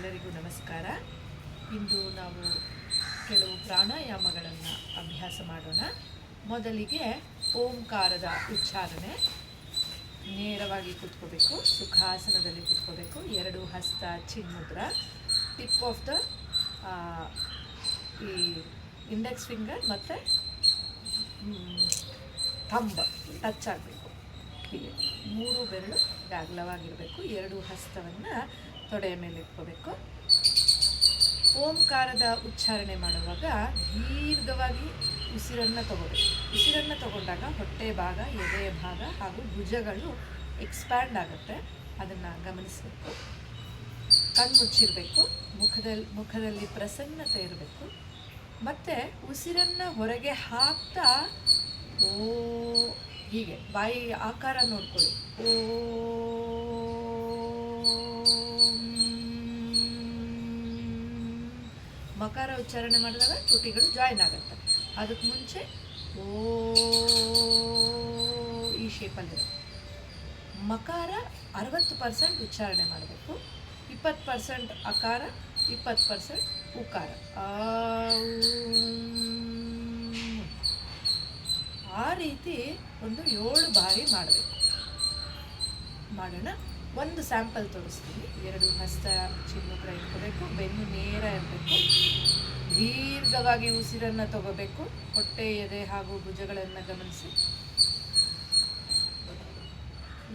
ಎಲ್ಲರಿಗೂ ನಮಸ್ಕಾರ. ಇಂದು ನಾವು ಕೆಲವು ಪ್ರಾಣಾಯಾಮಗಳನ್ನು ಅಭ್ಯಾಸ ಮಾಡೋಣ. ಮೊದಲಿಗೆ ಓಂಕಾರದ ಉಚ್ಚಾರಣೆ. ನೇರವಾಗಿ ಕೂತ್ಕೋಬೇಕು, ಸುಖಾಸನದಲ್ಲಿ ಕೂತ್ಕೋಬೇಕು. ಎರಡು ಹಸ್ತ ಚಿನ್ಮುದ್ರ, ಟಿಪ್ ಆಫ್ ದ ಈ ಇಂಡೆಕ್ಸ್ ಫಿಂಗರ್ ಮತ್ತು ಥಂಬ್ ಟಚ್ ಆಗಬೇಕು. ಹೀಗೆ ಮೂರು ಬೆರಳು ಅಗಲವಾಗಿರಬೇಕು. ಎರಡು ಹಸ್ತವನ್ನು ತೊಡೆಯ ಮೇಲೆ ಇಟ್ಕೋಬೇಕು. ಓಂಕಾರದ ಉಚ್ಚಾರಣೆ ಮಾಡುವಾಗ ದೀರ್ಘವಾಗಿ ಉಸಿರನ್ನು ತಗೋಬೇಕು. ಉಸಿರನ್ನು ತಗೊಂಡಾಗ ಹೊಟ್ಟೆ ಭಾಗ, ಎದೆಯ ಭಾಗ ಹಾಗೂ ಭುಜಗಳು ಎಕ್ಸ್ಪ್ಯಾಂಡ್ ಆಗುತ್ತೆ. ಅದನ್ನು ಗಮನಿಸಬೇಕು. ಕಣ್ಣು ಮುಚ್ಚಿರಬೇಕು. ಮುಖದಲ್ಲಿ ಪ್ರಸನ್ನತೆ ಇರಬೇಕು. ಮತ್ತು ಉಸಿರನ್ನು ಹೊರಗೆ ಹಾಕ್ತಾ ಓ ಹೀಗೆ ಬಾಯಿ ಆಕಾರ ನೋಡ್ಕೊಳ್ಳಿ. ಓ ಮಕಾರ ಉಚ್ಚಾರಣೆ ಮಾಡಿದಾಗ ತುಟಿಗಳು ಜಾಯಿನ್ ಆಗುತ್ತೆ. ಅದಕ್ಕೆ ಮುಂಚೆ ಓ ಈ ಶೇಪಲ್ಲಿರುತ್ತೆ. ಮಕಾರ 60% ಉಚ್ಚಾರಣೆ ಮಾಡಬೇಕು. 20% ಅಕಾರ, 20% ಉಕಾರ. ಆ ರೀತಿ ಒಂದು 7 ಬಾರಿ ಮಾಡಬೇಕು. ಮಾಡೋಣ. ಒಂದು ಸ್ಯಾಂಪಲ್ ತೋರಿಸ್ತೀನಿ. ಎರಡು ಹಸ್ತ ಚಿನ್ಮುದ್ರ ಇಟ್ಕೋಬೇಕು. ಬೆನ್ನು ನೇರ ಇರಬೇಕು. ದೀರ್ಘವಾಗಿ ಉಸಿರನ್ನು ತಗೋಬೇಕು. ಹೊಟ್ಟೆ, ಎದೆ ಹಾಗೂ ಭುಜಗಳನ್ನು ಗಮನಿಸಿ.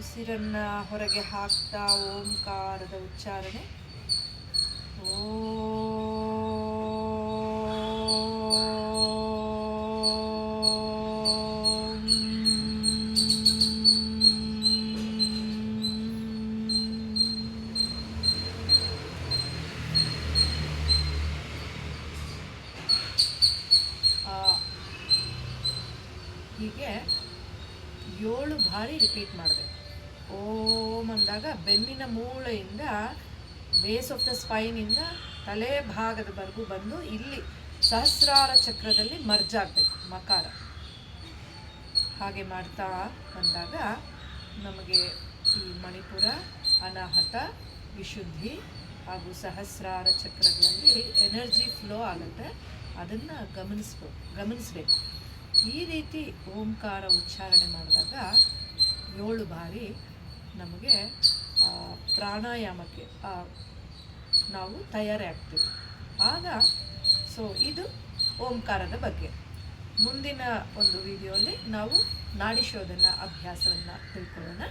ಉಸಿರನ್ನು ಹೊರಗೆ ಹಾಕ್ತಾ ಓಂಕಾರದ ಉಚ್ಚಾರಣೆ. ಹೀಗೆ 7 ಬಾರಿ ರಿಪೀಟ್ ಮಾಡಬೇಕು. ಓಂ ಅಂದಾಗ ಬೆನ್ನಿನ ಮೂಳೆಯಿಂದ, ಬೇಸ್ ಆಫ್ ದ ಸ್ಪೈನಿಂದ ತಲೆ ಭಾಗದವರೆಗೂ ಬಂದು ಇಲ್ಲಿ ಸಹಸ್ರಾರ ಚಕ್ರದಲ್ಲಿ ಮರ್ಜ್ ಆಗಬೇಕು ಮಕಾರ. ಹಾಗೆ ಮಾಡ್ತಾ ಬಂದಾಗ ನಮಗೆ ಈ ಮಣಿಪುರ, ಅನಾಹತ, ವಿಶುದ್ಧಿ ಹಾಗೂ ಸಹಸ್ರಾರ ಚಕ್ರಗಳಲ್ಲಿ ಎನರ್ಜಿ ಫ್ಲೋ ಆಗುತ್ತೆ. ಅದನ್ನು ಗಮನಿಸಬೇಕು. ಈ ರೀತಿ ಓಂಕಾರ ಉಚ್ಚಾರಣೆ ಮಾಡಿದಾಗ 7 ಬಾರಿ ನಮಗೆ ಪ್ರಾಣಾಯಾಮಕ್ಕೆ ನಾವು ತಯಾರಿ ಆಗ್ತೀವಿ. ಆಗ ಇದು ಓಂಕಾರದ ಬಗ್ಗೆ. ಮುಂದಿನ ಒಂದು ವಿಡಿಯೋಲಿ ನಾವು ನಾಡಿ ಶೋಧನ ಅಭ್ಯಾಸವನ್ನು ತಿಳ್ಕೊಳ್ಳೋಣ.